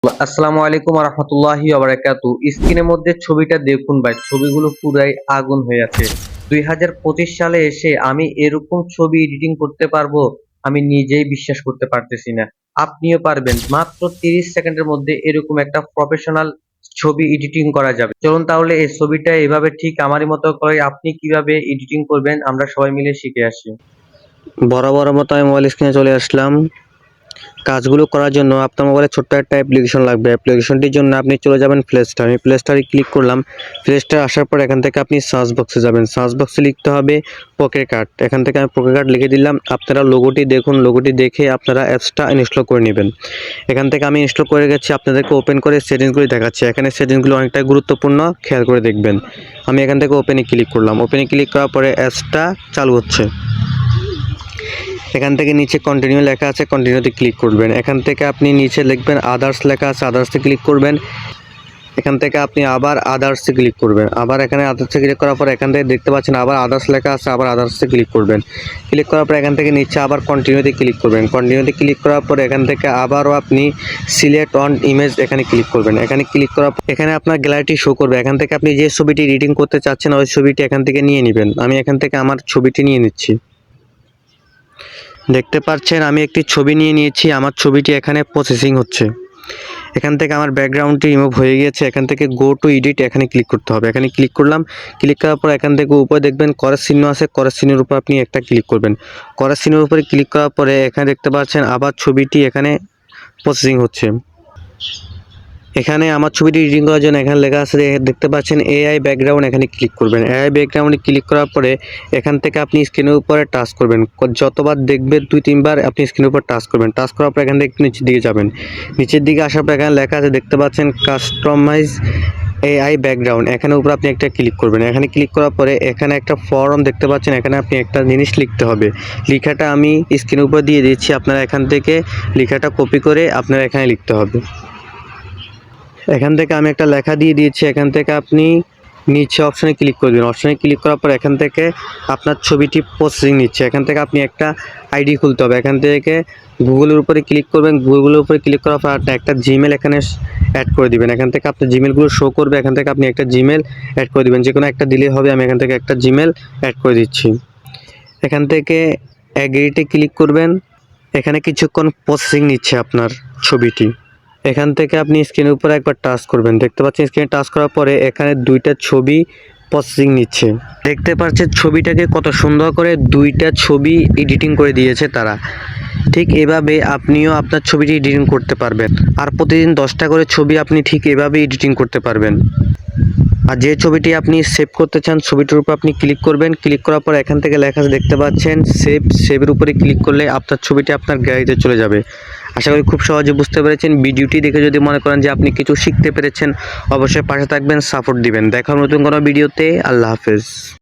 আসসালামু আলাইকুম রহমতুল্লাহি ওয়া স্ক্রিনের মধ্যে ছবিটা দেখুন ভাই, ছবিগুলো পুরাই আগুন হয়ে আছে। 2025 সালে এসে আমি এরকম ছবি এডিটিং করতে পারবো, আমি নিজেই বিশ্বাস করতে পারতেছি না। আপনিও পারবেন, মাত্র 30 সেকেন্ডের মধ্যে এরকম একটা প্রফেশনাল ছবি এডিটিং করা যাবে। চলুন তাহলে এই ছবিটা এভাবে ঠিক আমারই মতো করে আপনি কিভাবে এডিটিং করবেন আমরা সবাই মিলে শিখে আসি। বরাবর মতো আমি মোবাইল স্ক্রিনে চলে আসলাম। কাজগুলো করার জন্য আপনার মোবাইলে ছোট্ট একটা অ্যাপ্লিকেশন লাগবে। অ্যাপ্লিকেশনটির জন্য আপনি চলে যাবেন প্লে স্টোর। আমি প্লে স্টোরে ক্লিক করলাম। প্লে স্টোরে আসার পর এখান থেকে আপনি সার্চ বক্সে যাবেন। সার্চ বক্সে লিখতে হবে পকেট কার্ড। এখান থেকে আমি পকেট কার্ড লিখে দিলাম। আপনারা লোগোটি দেখুন, লোগোটি দেখে আপনারা অ্যাপসটা ইনস্টল করে নেবেন। এখান থেকে আমি ইনস্টল করে গেছি, আপনাদেরকে ওপেন করে সেটিংসগুলি দেখাচ্ছি। এখানে সেটিংসগুলো অনেকটাই গুরুত্বপূর্ণ, খেয়াল করে দেখবেন। আমি এখান থেকে ওপেনে ক্লিক করলাম। ওপেনে ক্লিক করার পরে অ্যাপসটা চালু হচ্ছে। এখান থেকে নিচে কন্টিনিউ লেখা আছে, কন্টিনিউতে ক্লিক করবেন। এখান থেকে আপনি নিচে লিখবেন আদার্স লেখা আছে, আদার্সে ক্লিক করবেন। এখান থেকে আপনি আবার আদার্সে ক্লিক করবেন। আবার এখানে আদার্সে ক্লিক করার পর এখান থেকে দেখতে পাচ্ছেন আবার আদার্স লেখা আছে, আবার আদার্সে ক্লিক করবেন। ক্লিক করার পর এখান থেকে নিচে আবার কন্টিনিউতে ক্লিক করবেন। কন্টিনিউতে ক্লিক করার পর এখান থেকে আবারও আপনি সিলেক্ট অন ইমেজ এখানে ক্লিক করবেন। এখানে ক্লিক করার পর এখানে আপনার গ্যালারিটি শো করবে। এখান থেকে আপনি যে ছবিটি এডিটিং করতে চাচ্ছেন ওই ছবিটি এখান থেকে নিয়ে নেবেন। আমি এখান থেকে আমার ছবিটি নিয়ে নিচ্ছি। দেখতে পাচ্ছেন আমি একটি ছবি নিয়ে নিয়েছি, আমার ছবিটি এখানে প্রসেসিং হচ্ছে। এখান থেকে আমার ব্যাকগ্রাউন্ডটি রিমুভ হয়ে গিয়েছে। এখান থেকে গো টু এডিট এখানে ক্লিক করতে হবে। এখানে ক্লিক করলাম। ক্লিক করার পর এখান থেকে উপরে দেখবেন করের চিহ্ন আছে, করের চিহ্নের উপর আপনি একটা ক্লিক করবেন। করের চিহ্নের উপরে ক্লিক করার পরে এখানে দেখতে পাচ্ছেন আবার ছবিটি এখানে প্রসেসিং হচ্ছে। এখানে আমার ছবিটি এডিটিং করার জন্য এখানে লেখা আছে, দেখতে পাচ্ছেন এআই ব্যাকগ্রাউন্ড, এখানে ক্লিক করবেন। এআই ব্যাকগ্রাউন্ডে ক্লিক করার পরে এখান থেকে আপনি স্ক্রিনের উপরে টাচ করবেন। যতবার দেখবেন 2-3 বার আপনি স্ক্রিনের উপর টাচ করবেন। টাচ করার পর এখান থেকে একটু নিচের দিকে যাবেন। নিচের দিকে আসার পর এখানে লেখা আছে, দেখতে পাচ্ছেন কাস্টমাইজ এআই ব্যাকগ্রাউন্ড, এখানে উপর আপনি একটা ক্লিক করবেন। এখানে ক্লিক করার পরে এখানে একটা ফর্ম দেখতে পাচ্ছেন, এখানে আপনি একটা জিনিস লিখতে হবে। লেখাটা আমি স্ক্রিনের উপর দিয়ে দিচ্ছি, আপনারা এখান থেকে লেখাটা কপি করে আপনারা এখানে লিখতে হবে। এখান থেকে আমি একটা লেখা দিয়ে দিয়েছি। এখান থেকে আপনি নিচে অপশানে ক্লিক করে দিন। অপশানে ক্লিক করার পর এখান থেকে আপনার ছবিটি প্রসেসিং নিচ্ছে। এখান থেকে আপনি একটা আইডি খুলতে হবে। এখান থেকে গুগলের উপরে ক্লিক করবেন। গুগলের উপরে ক্লিক করার পর একটা জিমেল এখানে অ্যাড করে দিবেন। এখান থেকে আপনার জিমেলগুলো শো করবে। এখান থেকে আপনি একটা জিমেল অ্যাড করে দিবেন, যে কোনো একটা দিলেই হবে। আমি এখান থেকে একটা জিমেল অ্যাড করে দিচ্ছি। এখান থেকে অ্যাগ্রিতে ক্লিক করবেন। এখানে কিছুক্ষণ প্রসেসিং নিচ্ছে আপনার ছবিটি। এখান থেকে আপনি স্ক্রিনের উপরে একবার টাচ করবেন। দেখতে পাচ্ছেন স্ক্রিনে টাচ করার পরে এখানে দুইটা ছবি প্রসেসিং নিচ্ছে। দেখতে পাচ্ছেন ছবিটাকে কত সুন্দর করে দুইটা ছবি এডিটিং করে দিয়েছে তারা। ঠিক এভাবে আপনিও আপনার ছবিটি এডিটিং করতে পারবেন। আর প্রতিদিন 10টা করে ছবি আপনি ঠিক এভাবে এডিটিং করতে পারবেন। আর যে ছবিটি আপনি সেভ করতে চান ছবিটির উপর আপনি ক্লিক করবেন। ক্লিক করার পর এখান থেকে লেখা আছে, দেখতে পাচ্ছেন সেভের উপরে ক্লিক করলে আপনার ছবিটি আপনার গ্যালারিতে চলে যাবে। আশা করি খুব সহজে বুঝতে পেরেছেন। ভিডিওটি দেখে যদি মনে করেন যে আপনি কিছু শিখতে পেরেছেন, অবশ্যই পাশে থাকবেন, সাপোর্ট দিবেন। দেখা হবে নতুন কোনো ভিডিওতে। আল্লাহ হাফেজ।